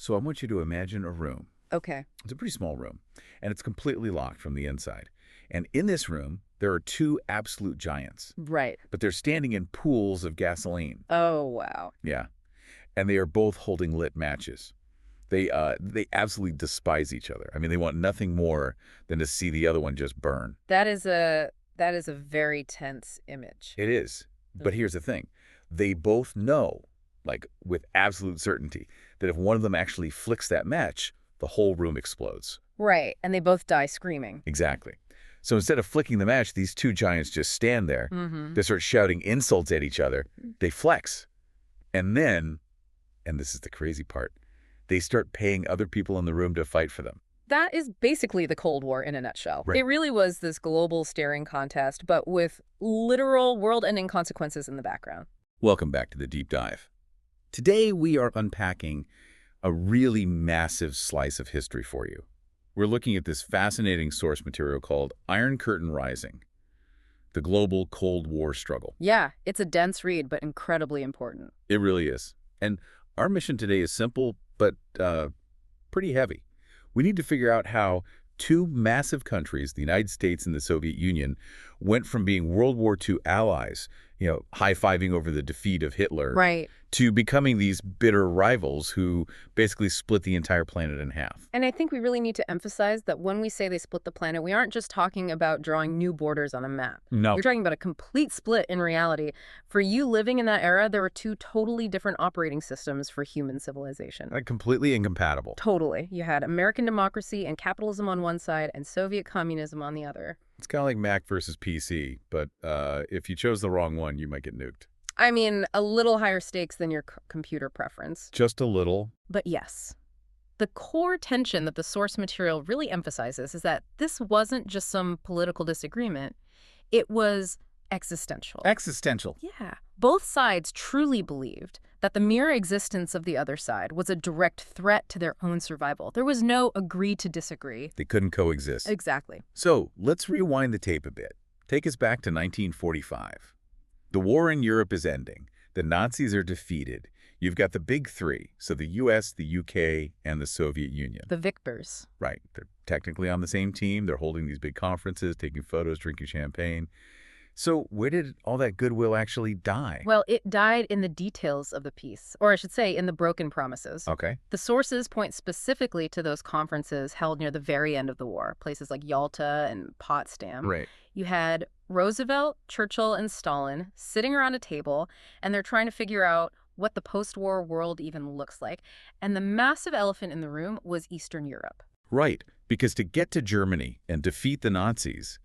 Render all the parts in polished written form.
So I want you to imagine a room. Okay. It's a pretty small room, and it's completely locked from the inside. And in this room, there are two absolute giants, Right. but they're standing in pools of gasoline. Oh, wow. Yeah. And they are both holding lit matches. They absolutely despise each other. I mean, they want nothing more than to see the other one just burn. That is a very tense image. It is. But here's the thing. They both know, like with absolute certainty, that if one of them actually flicks that match, the whole room explodes. Right. And they both die screaming. Exactly. So instead of flicking the match, these two giants just stand there. Mm-hmm. They start shouting insults at each other. They flex. And then, and this is the crazy part, they start paying other people in the room to fight for them. That is basically the Cold War in a nutshell. Right. It really was this global staring contest, but with literal world-ending consequences in the background. Welcome back to the Deep Dive. Today we are unpacking a really massive slice of history for you. We're looking at this fascinating source material called Iron Curtain Rising, the global Cold War struggle. Yeah, it's a dense read, but incredibly important. It really is. And our mission today is simple, but pretty heavy. We need to figure out how two massive countries, the United States and the Soviet Union, went from being World War II allies, high-fiving over the defeat of Hitler, Right. to becoming these bitter rivals who basically split the entire planet in half. And I think we really need to emphasize that when we say they split the planet, we aren't just talking about drawing new borders on a map. No. We're talking about a complete split in reality. For you living in that era, there were two totally different operating systems for human civilization. Completely incompatible. Totally. You had American democracy and capitalism on one side and Soviet communism on the other. It's kind of like Mac versus PC, but if you chose the wrong one, you might get nuked. I mean, a little higher stakes than your computer preference. Just a little. But yes, the core tension that the source material really emphasizes is that this wasn't just some political disagreement. It was existential. Existential. Yeah. Both sides truly believed that the mere existence of the other side was a direct threat to their own survival. There was no agree to disagree. They couldn't coexist. Exactly. So let's rewind the tape a bit. Take us back to 1945. The war in Europe is ending. The Nazis are defeated. You've got the big three, so the U.S., the U.K., and the Soviet Union. The victors. Right. They're technically on the same team. They're holding these big conferences, taking photos, drinking champagne. So where did all that goodwill actually die? Well, it died in the details of the peace, or I should say in the broken promises. Okay. The sources point specifically to those conferences held near the very end of the war, places like Yalta and Potsdam. Right. You had Roosevelt, Churchill, and Stalin sitting around a table, and they're trying to figure out what the post-war world even looks like. And the massive elephant in the room was Eastern Europe. Right. Because to get to Germany and defeat the Nazis,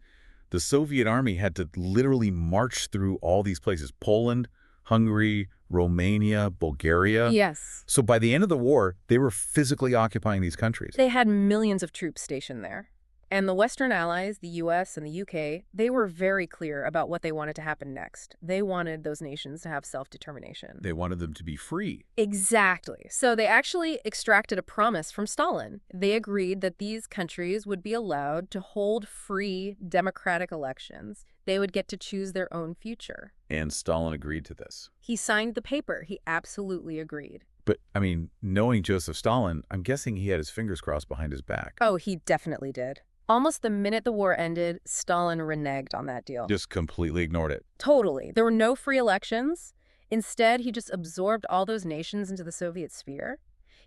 the Soviet army had to literally march through all these places: Poland, Hungary, Romania, Bulgaria. Yes. So by the end of the war, they were physically occupying these countries. They had millions of troops stationed there. And the Western allies, the US and the UK, they were very clear about what they wanted to happen next. They wanted those nations to have self-determination. They wanted them to be free. Exactly. So they actually extracted a promise from Stalin. They agreed that these countries would be allowed to hold free democratic elections. They would get to choose their own future. And Stalin agreed to this. He signed the paper. He absolutely agreed. But, I mean, knowing Joseph Stalin, I'm guessing he had his fingers crossed behind his back. Oh, he definitely did. Almost the minute the war ended, Stalin reneged on that deal. Just completely ignored it. Totally. There were no free elections. Instead, he just absorbed all those nations into the Soviet sphere.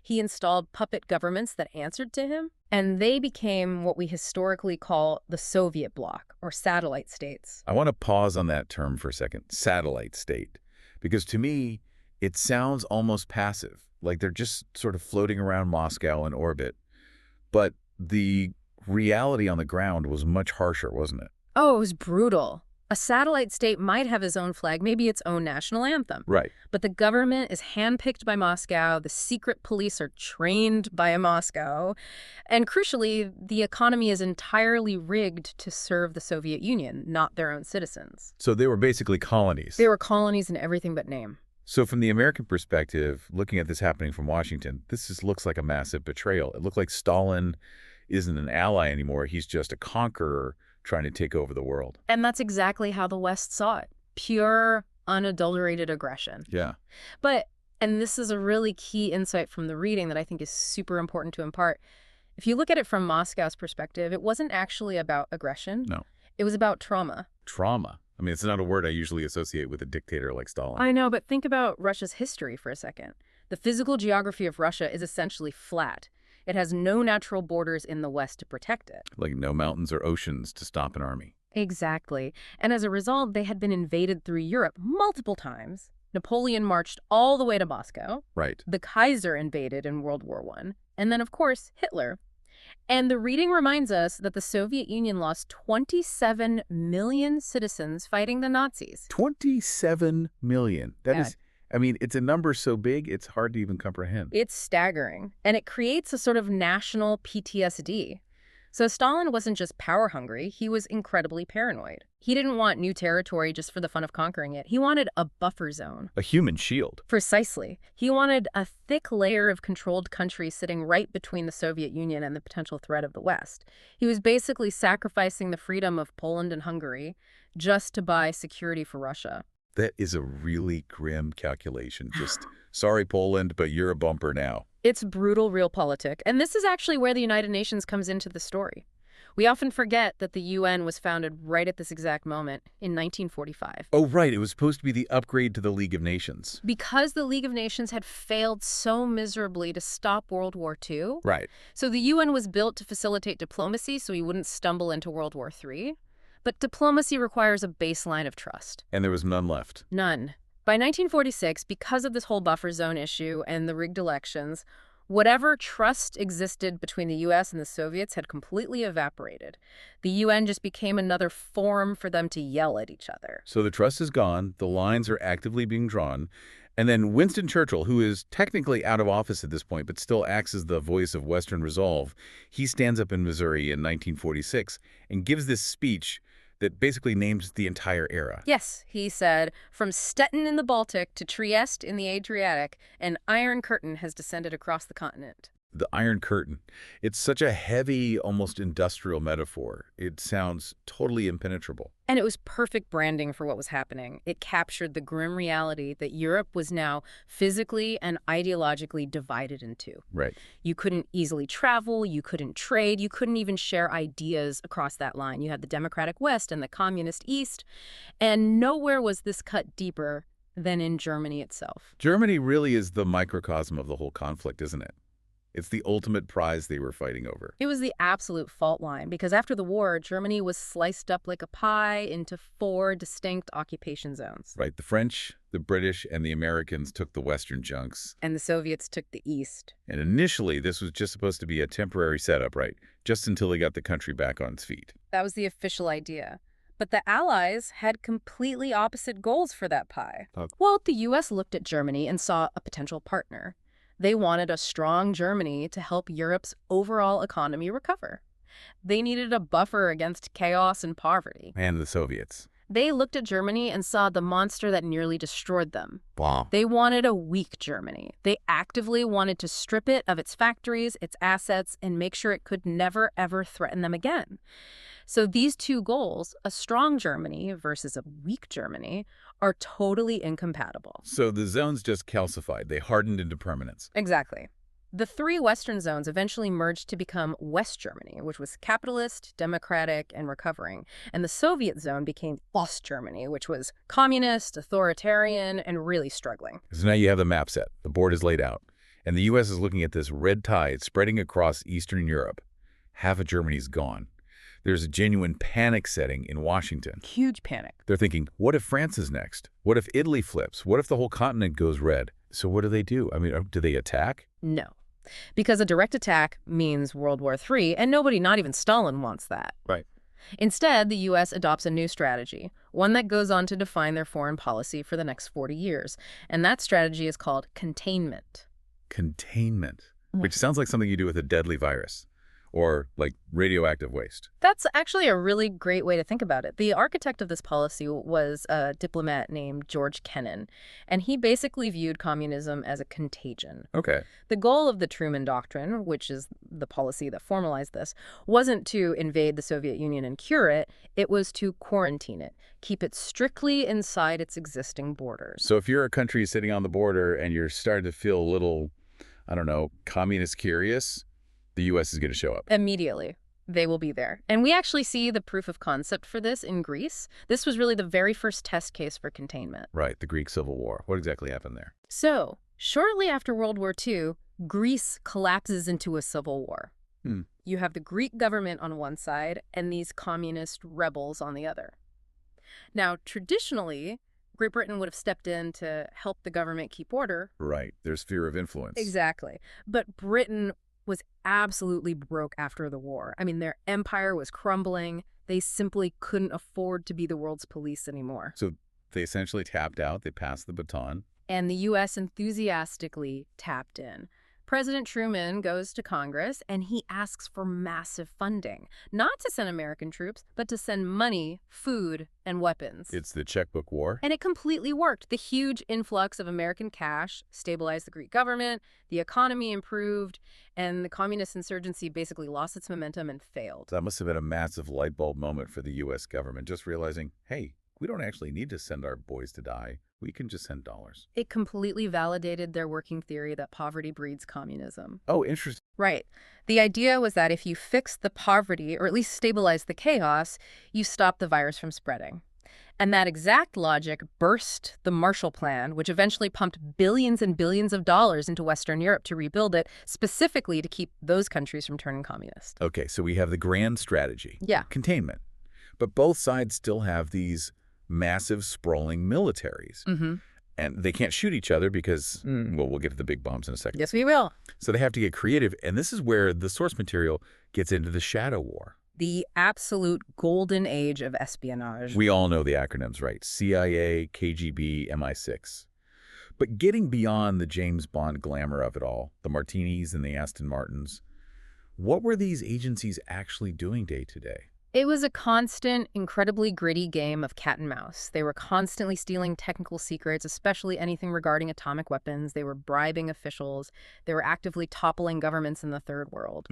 He installed puppet governments that answered to him, and they became what we historically call the Soviet bloc, or satellite states. I want to pause on that term for a second, satellite state, because to me, it sounds almost passive, like they're just sort of floating around Moscow in orbit. But the reality on the ground was much harsher, wasn't it? Oh, it was brutal. A satellite state might have its own flag, maybe its own national anthem. Right. But the government is handpicked by Moscow, the secret police are trained by Moscow, and crucially, the economy is entirely rigged to serve the Soviet Union, not their own citizens. So they were basically colonies. They were colonies in everything but name. So from the American perspective, looking at this happening from Washington, this just looks like a massive betrayal. It looked like Stalin isn't an ally anymore. He's just a conqueror trying to take over the world. And that's exactly how the West saw it. Pure, unadulterated aggression. Yeah. But And this is a really key insight from the reading that I think is super important to impart. If you look at it from Moscow's perspective, it wasn't actually about aggression. No. It was about trauma. Trauma. I mean, it's not a word I usually associate with a dictator like Stalin. I know, but think about Russia's history for a second. The physical geography of Russia is essentially flat. It has no natural borders in the west to protect it. Like no mountains or oceans to stop an army. Exactly. And as a result, they had been invaded through Europe multiple times. Napoleon marched all the way to Moscow. Right. The Kaiser invaded in World War I. And then, of course, Hitler. And the reading reminds us that the Soviet Union lost 27 million citizens fighting the Nazis. 27 million. That Yeah. is, I mean, it's a number so big, it's hard to even comprehend. It's staggering. And it creates a sort of national PTSD. So Stalin wasn't just power hungry, he was incredibly paranoid. He didn't want new territory just for the fun of conquering it. He wanted a buffer zone. A human shield. Precisely. He wanted a thick layer of controlled countries sitting right between the Soviet Union and the potential threat of the West. He was basically sacrificing the freedom of Poland and Hungary just to buy security for Russia. That is a really grim calculation. Just, sorry, Poland, but you're a bumper now. It's brutal realpolitik, and this is actually where the United Nations comes into the story. We often forget that the UN was founded right at this exact moment, in 1945. Oh, right. It was supposed to be the upgrade to the League of Nations. Because the League of Nations had failed so miserably to stop World War II. Right. So the UN was built to facilitate diplomacy so we wouldn't stumble into World War III. But diplomacy requires a baseline of trust. And there was none left. None. By 1946, because of this whole buffer zone issue and the rigged elections, whatever trust existed between the U.S. and the Soviets had completely evaporated. The UN just became another forum for them to yell at each other. So the trust is gone, the lines are actively being drawn, and then Winston Churchill, who is technically out of office at this point but still acts as the voice of Western resolve, he stands up in Missouri in 1946 and gives this speech that basically names the entire era. Yes, he said, from Stettin in the Baltic to Trieste in the Adriatic, an iron curtain has descended across the continent. The Iron Curtain. It's such a heavy, almost industrial metaphor. It sounds totally impenetrable. And it was perfect branding for what was happening. It captured the grim reality that Europe was now physically and ideologically divided in two. Right. You couldn't easily travel, you couldn't trade, you couldn't even share ideas across that line. You had the Democratic West and the Communist East, and nowhere was this cut deeper than in Germany itself. Germany really is the microcosm of the whole conflict, isn't it? It's the ultimate prize they were fighting over. It was the absolute fault line, because after the war, Germany was sliced up like a pie into 4 distinct occupation zones. Right. The French, the British, and the Americans took the western chunks. And the Soviets took the east. And initially, this was just supposed to be a temporary setup, right? Just until they got the country back on its feet. That was the official idea. But the Allies had completely opposite goals for that pie. Well, the U.S. looked at Germany and saw a potential partner. They wanted a strong Germany to help Europe's overall economy recover. They needed a buffer against chaos and poverty. And the Soviets. They looked at Germany and saw the monster that nearly destroyed them. Wow. They wanted a weak Germany. They actively wanted to strip it of its factories, its assets, and make sure it could never, ever threaten them again. So these two goals, a strong Germany versus a weak Germany, are totally incompatible. So the zones just calcified. They hardened into permanence. Exactly. The 3 Western zones eventually merged to become West Germany, which was capitalist, democratic, and recovering. And the Soviet zone became Ost Germany, which was communist, authoritarian, and really struggling. So now you have the map set. The board is laid out. And the U.S. is looking at this red tide spreading across Eastern Europe. Half of Germany's gone. There's a genuine panic setting in Washington. Huge panic. They're thinking, what if France is next? What if Italy flips? What if the whole continent goes red? So what do? I mean, do they attack? No. Because a direct attack means World War III, and nobody, not even Stalin, wants that. Right. Instead, the U.S. adopts a new strategy, one that goes on to define their foreign policy for the next 40 years. And that strategy is called containment. Containment, which sounds like something you do with a deadly virus. or like radioactive waste. That's actually a really great way to think about it. The architect of this policy was a diplomat named George Kennan, and he basically viewed communism as a contagion. Okay. The goal of the Truman Doctrine, which is the policy that formalized this, wasn't to invade the Soviet Union and cure it. It was to quarantine it, keep it strictly inside its existing borders. So if you're a country sitting on the border and you're starting to feel a little, I don't know, communist curious, the U.S. is going to show up. Immediately, they will be there. And we actually see the proof of concept for this in Greece. This was really the very first test case for containment. Right, the Greek Civil War. What exactly happened there? So, shortly after World War II, Greece collapses into a civil war. You have the Greek government on one side and these communist rebels on the other. Now, traditionally, Great Britain would have stepped in to help the government keep order. Right, there's fear of influence. Exactly. But Britain was absolutely broke after the war. I mean, their empire was crumbling. They simply couldn't afford to be the world's police anymore. So they essentially tapped out, they passed the baton. And the U.S. enthusiastically tapped in. President Truman goes to Congress and he asks for massive funding, not to send American troops, but to send money, food, and weapons. It's the checkbook war. And it completely worked. The huge influx of American cash stabilized the Greek government, the economy improved, and the communist insurgency basically lost its momentum and failed. That must have been a massive light bulb moment for the U.S. government, just realizing, hey, we don't actually need to send our boys to die. We can just send dollars. It completely validated their working theory that poverty breeds communism. Oh, interesting. Right. The idea was that if you fix the poverty, or at least stabilize the chaos, you stop the virus from spreading. And that exact logic burst the Marshall Plan, which eventually pumped billions and billions of dollars into Western Europe to rebuild it, specifically to keep those countries from turning communist. Okay, so we have the grand strategy. Yeah. Containment. But both sides still have these massive, sprawling militaries. And they can't shoot each other because, well, we'll get to the big bombs in a second. Yes, we will. So they have to get creative, and this is where the source material gets into the shadow war. The absolute golden age of espionage. We all know the acronyms, right? CIA, KGB, MI6. But getting beyond the James Bond glamour of it all, the Martinis and the Aston Martins, what were these agencies actually doing day to day? It was a constant, incredibly gritty game of cat and mouse. They were constantly stealing technical secrets, especially anything regarding atomic weapons. They were bribing officials. They were actively toppling governments in the third world.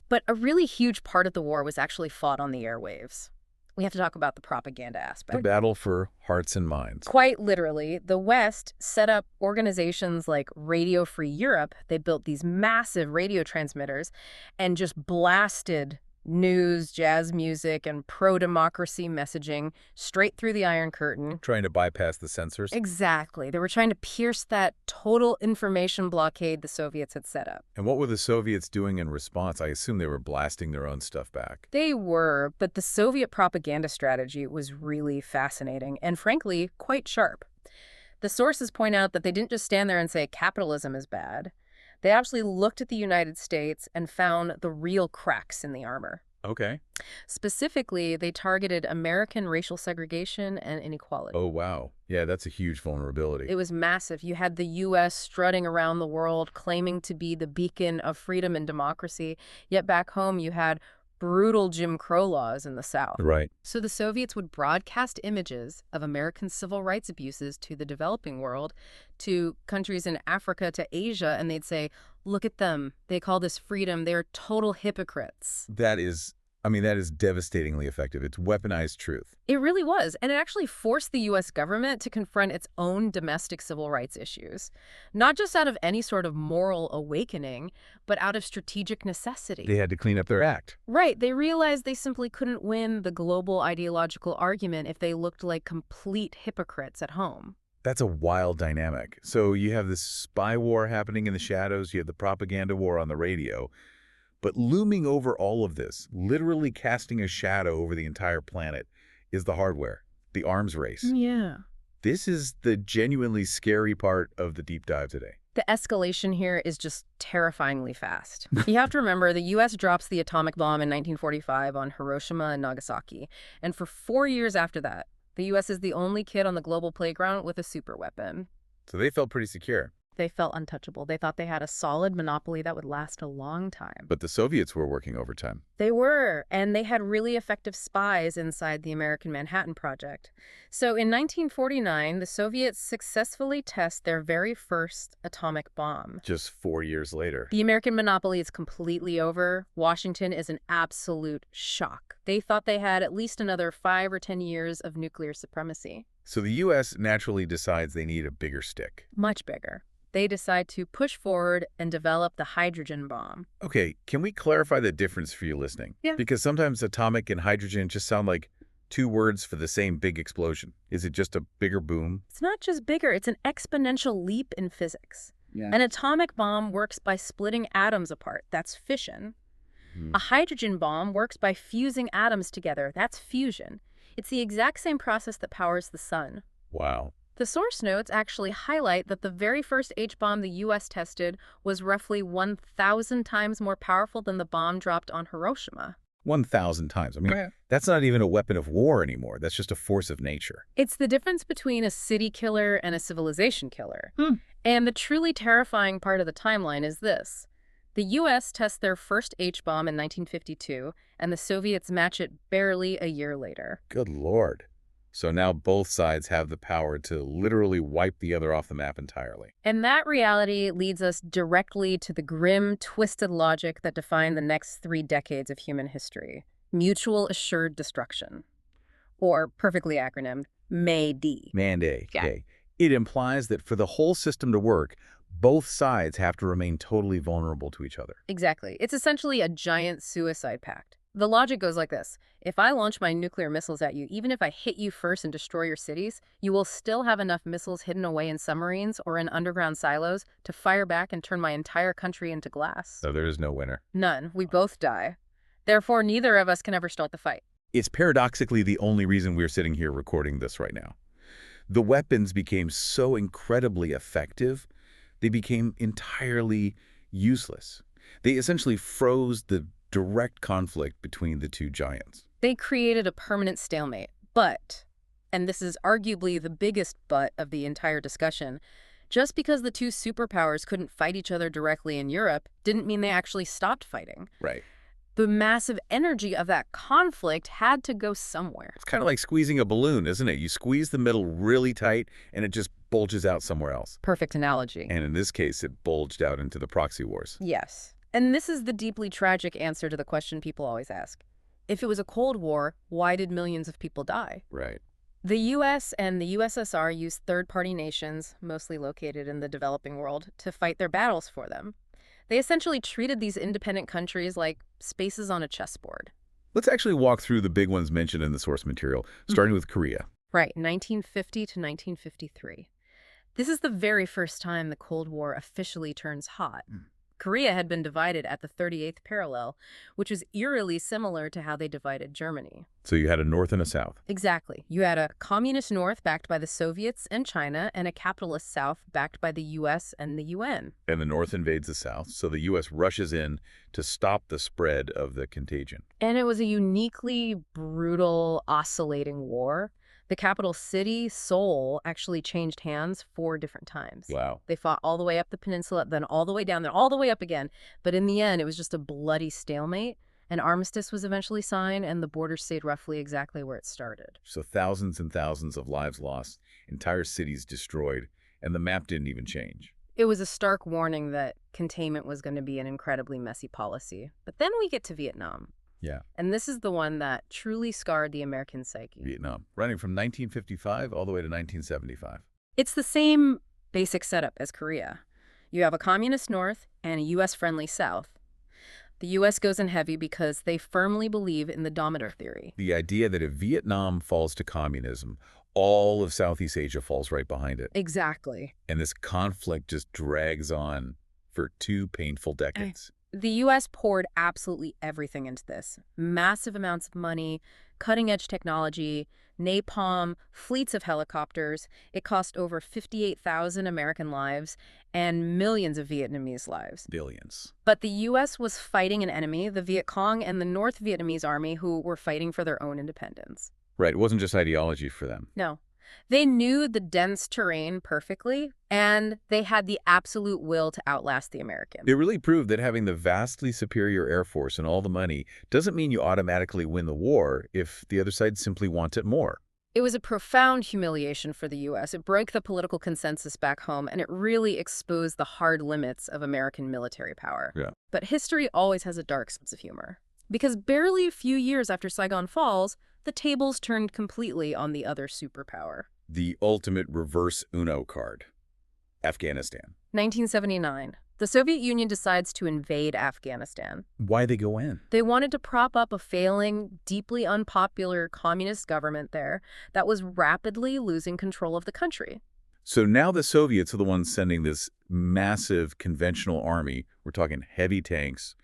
But a really huge part of the war was actually fought on the airwaves. We have to talk about the propaganda aspect. The battle for hearts and minds. Quite literally, the West set up organizations like Radio Free Europe. They built these massive radio transmitters and just blasted news, jazz music, and pro-democracy messaging straight through the Iron Curtain. Trying to bypass the censors? Exactly. They were trying to pierce that total information blockade the Soviets had set up. And what were the Soviets doing in response? I assume they were blasting their own stuff back. They were, but the Soviet propaganda strategy was really fascinating and, frankly, quite sharp. The sources point out that they didn't just stand there and say capitalism is bad. They actually looked at the United States and found the real cracks in the armor. Okay. Specifically, they targeted American racial segregation and inequality. Oh, wow. Yeah, that's a huge vulnerability. It was massive. You had the U.S. strutting around the world, claiming to be the beacon of freedom and democracy, yet back home you had brutal Jim Crow laws in the South. Right. So the Soviets would broadcast images of American civil rights abuses to the developing world, to countries in Africa, to Asia, and they'd say, look at them. They call this freedom. They're total hypocrites. That is devastatingly effective. It's weaponized truth. It really was. And it actually forced the U.S. government to confront its own domestic civil rights issues, not just out of any sort of moral awakening, but out of strategic necessity. They had to clean up their act. Right. They realized they simply couldn't win the global ideological argument if they looked like complete hypocrites at home. That's a wild dynamic. So you have this spy war happening in the shadows. You have the propaganda war on the radio. But looming over all of this, literally casting a shadow over the entire planet, is the hardware, the arms race. Yeah. This is the genuinely scary part of the deep dive today. The escalation here is just terrifyingly fast. You have to remember, the U.S. drops the atomic bomb in 1945 on Hiroshima and Nagasaki. And for 4 years after that, the U.S. is the only kid on the global playground with a superweapon. So they felt pretty secure. They felt untouchable. They thought they had a solid monopoly that would last a long time. But the Soviets were working overtime. They were, and they had really effective spies inside the American Manhattan Project. So in 1949, the Soviets successfully test their very first atomic bomb. Just 4 years later. The American monopoly is completely over. Washington is in absolute shock. They thought they had at least another 5 or 10 years of nuclear supremacy. So the U.S. naturally decides they need a bigger stick. Much bigger. They decide to push forward and develop the hydrogen bomb. Okay, can we clarify the difference for you listening? Yeah. Because sometimes atomic and hydrogen just sound like two words for the same big explosion. Is it just a bigger boom? It's not just bigger, it's an exponential leap in physics. Yeah. An atomic bomb works by splitting atoms apart. That's fission. A hydrogen bomb works by fusing atoms together. That's fusion. It's the exact same process that powers the sun. Wow. The source notes actually highlight that the very first H-bomb the U.S. tested was roughly 1,000 times more powerful than the bomb dropped on Hiroshima. 1,000 times. I mean, that's not even a weapon of war anymore. That's just a force of nature. It's the difference between a city killer and a civilization killer. And the truly terrifying part of the timeline is this. The U.S. tests their first H-bomb in 1952, and the Soviets match it barely a year later. Good Lord. So now both sides have the power to literally wipe the other off the map entirely. And that reality leads us directly to the grim, twisted logic that defined the next 3 decades of human history. Mutual assured destruction. Or, perfectly acronymed, MAD. MAD. Yeah. Okay. It implies that for the whole system to work, both sides have to remain totally vulnerable to each other. Exactly. It's essentially a giant suicide pact. The logic goes like this. If I launch my nuclear missiles at you, even if I hit you first and destroy your cities, you will still have enough missiles hidden away in submarines or in underground silos to fire back and turn my entire country into glass. So there is no winner. None. We both die. Therefore, neither of us can ever start the fight. It's paradoxically the only reason we're sitting here recording this right now. The weapons became so incredibly effective, they became entirely useless. They essentially froze the direct conflict between the two giants. They created a permanent stalemate. But, and this is arguably the biggest but of the entire discussion, just because the two superpowers couldn't fight each other directly in Europe didn't mean they actually stopped fighting. Right. The massive energy of that conflict had to go somewhere. It's kind of like squeezing a balloon, isn't it? You squeeze the middle really tight, and it just bulges out somewhere else. Perfect analogy. And in this case, it bulged out into the proxy wars. Yes. And this is the deeply tragic answer to the question people always ask. If it was a Cold War, why did millions of people die? Right. The U.S. and the USSR used third-party nations, mostly located in the developing world, to fight their battles for them. They essentially treated these independent countries like spaces on a chessboard. Let's actually walk through the big ones mentioned in the source material, starting with Korea. Right, 1950 to 1953. This is the very first time the Cold War officially turns hot. Korea had been divided at the 38th parallel, which was eerily similar to how they divided Germany. So you had a north and a south. Exactly. You had a communist north backed by the Soviets and China, and a capitalist south backed by the U.S. and the UN. And the north invades the south, so the U.S. rushes in to stop the spread of the contagion. And it was a uniquely brutal, oscillating war. The capital city, Seoul, actually changed hands 4 different times. Wow. They fought all the way up the peninsula, then all the way down, then all the way up again. But in the end, it was just a bloody stalemate. An armistice was eventually signed, and the border stayed roughly exactly where it started. So thousands and thousands of lives lost, entire cities destroyed, and the map didn't even change. It was a stark warning that containment was going to be an incredibly messy policy. But then we get to Vietnam. Yeah. And this is the one that truly scarred the American psyche. Vietnam, running from 1955 all the way to 1975. It's the same basic setup as Korea. You have a communist north and a U.S.-friendly south. The U.S. goes in heavy because they firmly believe in the Dominator theory. The idea that if Vietnam falls to communism, all of Southeast Asia falls right behind it. Exactly. And this conflict just drags on for 2 painful decades. The U.S. poured absolutely everything into this. Massive amounts of money, cutting-edge technology, napalm, fleets of helicopters. It cost over 58,000 American lives and millions of Vietnamese lives. Billions. But the U.S. was fighting an enemy, the Viet Cong and the North Vietnamese army, who were fighting for their own independence. Right. It wasn't just ideology for them. No. They knew the dense terrain perfectly, and they had the absolute will to outlast the Americans. It really proved that having the vastly superior Air Force and all the money doesn't mean you automatically win the war if the other side simply wants it more. It was a profound humiliation for the U.S. It broke the political consensus back home, and it really exposed the hard limits of American military power. Yeah. But history always has a dark sense of humor. Because barely a few years after Saigon falls, the tables turned completely on the other superpower. The ultimate reverse Uno card. Afghanistan. 1979. The Soviet Union decides to invade Afghanistan. Why they go in? They wanted to prop up a failing, deeply unpopular communist government there that was rapidly losing control of the country. So now the Soviets are the ones sending this massive conventional army, we're talking heavy tanks,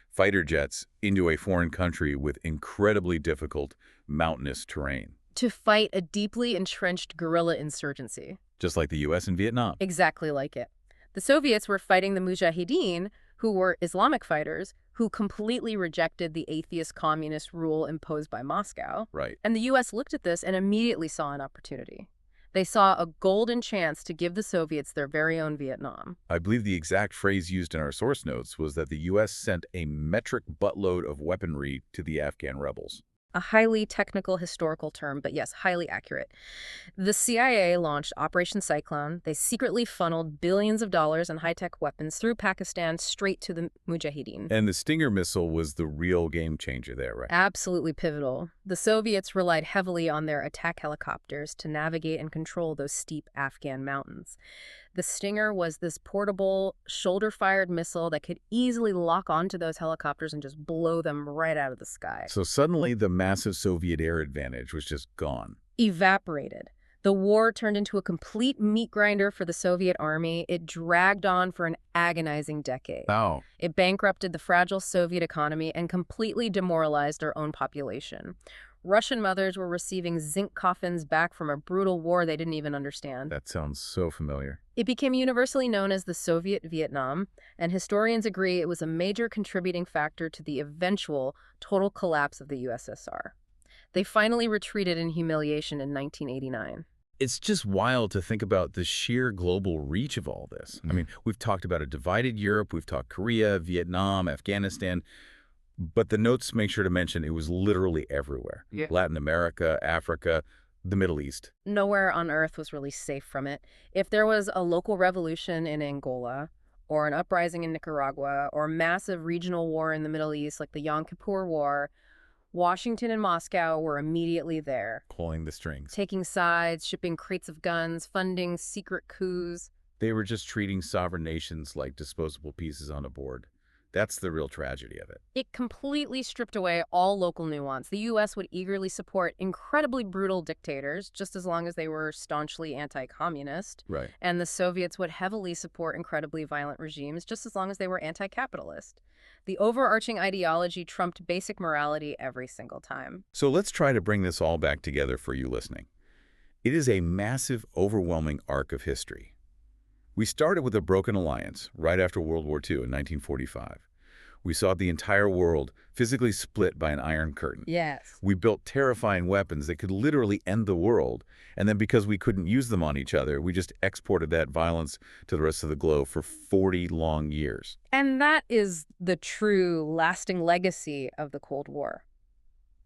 fighter jets, into a foreign country with incredibly difficult mountainous terrain. To fight a deeply entrenched guerrilla insurgency. Just like the U.S. in Vietnam. Exactly like it. The Soviets were fighting the Mujahideen, who were Islamic fighters, who completely rejected the atheist communist rule imposed by Moscow. Right. And the U.S. looked at this and immediately saw an opportunity. They saw a golden chance to give the Soviets their very own Vietnam. I believe the exact phrase used in our source notes was that the U.S. sent a metric buttload of weaponry to the Afghan rebels. A highly technical historical term, but yes, highly accurate. The CIA launched Operation Cyclone. They secretly funneled billions of dollars in high-tech weapons through Pakistan straight to the Mujahideen. And the Stinger missile was the real game changer there, right? Absolutely pivotal. The Soviets relied heavily on their attack helicopters to navigate and control those steep Afghan mountains. The Stinger was this portable, shoulder-fired missile that could easily lock onto those helicopters and just blow them right out of the sky. So suddenly the massive Soviet air advantage was just gone. Evaporated. The war turned into a complete meat grinder for the Soviet army. It dragged on for an agonizing decade. Wow. It bankrupted the fragile Soviet economy and completely demoralized their own population. Russian mothers were receiving zinc coffins back from a brutal war they didn't even understand. That sounds so familiar. It became universally known as the Soviet Vietnam, and historians agree it was a major contributing factor to the eventual total collapse of the USSR. They finally retreated in humiliation in 1989. It's just wild to think about the sheer global reach of all this. I mean, we've talked about a divided Europe, we've talked Korea, Vietnam, Afghanistan, but the notes make sure to mention it was literally everywhere. Yeah. Latin America, Africa, the Middle East. Nowhere on Earth was really safe from it. If there was a local revolution in Angola, or an uprising in Nicaragua, or a massive regional war in the Middle East like the Yom Kippur War, Washington and Moscow were immediately there, Pulling the strings. taking sides, shipping crates of guns, funding secret coups. They were just treating sovereign nations like disposable pieces on a board. That's the real tragedy of it. It completely stripped away all local nuance. The U.S. would eagerly support incredibly brutal dictators, just as long as they were staunchly anti-communist. Right. And the Soviets would heavily support incredibly violent regimes, just as long as they were anti-capitalist. The overarching ideology trumped basic morality every single time. So let's try to bring this all back together for you listening. It is a massive, overwhelming arc of history. We started with a broken alliance right after World War II in 1945. We saw the entire world physically split by an iron curtain. Yes. We built terrifying weapons that could literally end the world, and then because we couldn't use them on each other, we just exported that violence to the rest of the globe for 40 long years. And that is the true lasting legacy of the Cold War.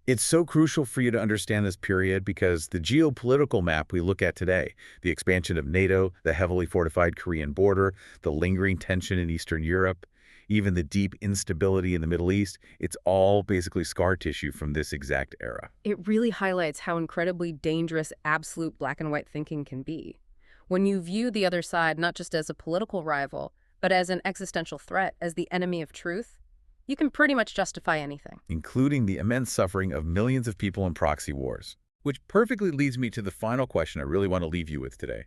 It's so crucial for you to understand this period because the geopolitical map we look at today, the expansion of NATO, the heavily fortified Korean border, the lingering tension in Eastern Europe, even the deep instability in the Middle East, it's all basically scar tissue from this exact era. It really highlights how incredibly dangerous absolute black and white thinking can be. When you view the other side not just as a political rival, but as an existential threat, as the enemy of truth, you can pretty much justify anything. Including the immense suffering of millions of people in proxy wars. Which perfectly leads me to the final question I really want to leave you with today.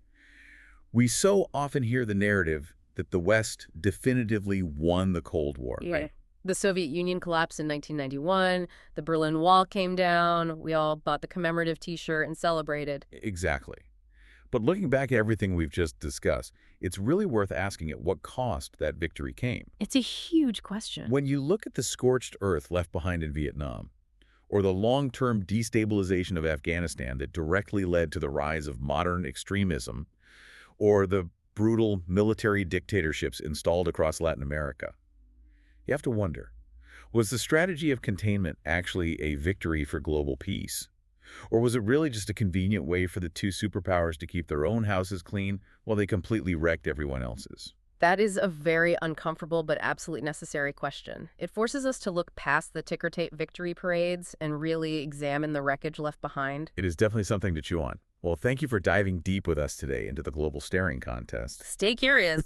We so often hear the narrative that the West definitively won the Cold War. Right. The Soviet Union collapsed in 1991, the Berlin Wall came down, we all bought the commemorative t-shirt and celebrated. Exactly. But looking back at everything we've just discussed, it's really worth asking at what cost that victory came. It's a huge question. When you look at the scorched earth left behind in Vietnam, or the long-term destabilization of Afghanistan that directly led to the rise of modern extremism, or the brutal military dictatorships installed across Latin America. You have to wonder, was the strategy of containment actually a victory for global peace? Or was it really just a convenient way for the two superpowers to keep their own houses clean while they completely wrecked everyone else's? That is a very uncomfortable but absolutely necessary question. It forces us to look past the ticker tape victory parades and really examine the wreckage left behind. It is definitely something to chew on. Well, thank you for diving deep with us today into the global staring contest. Stay curious.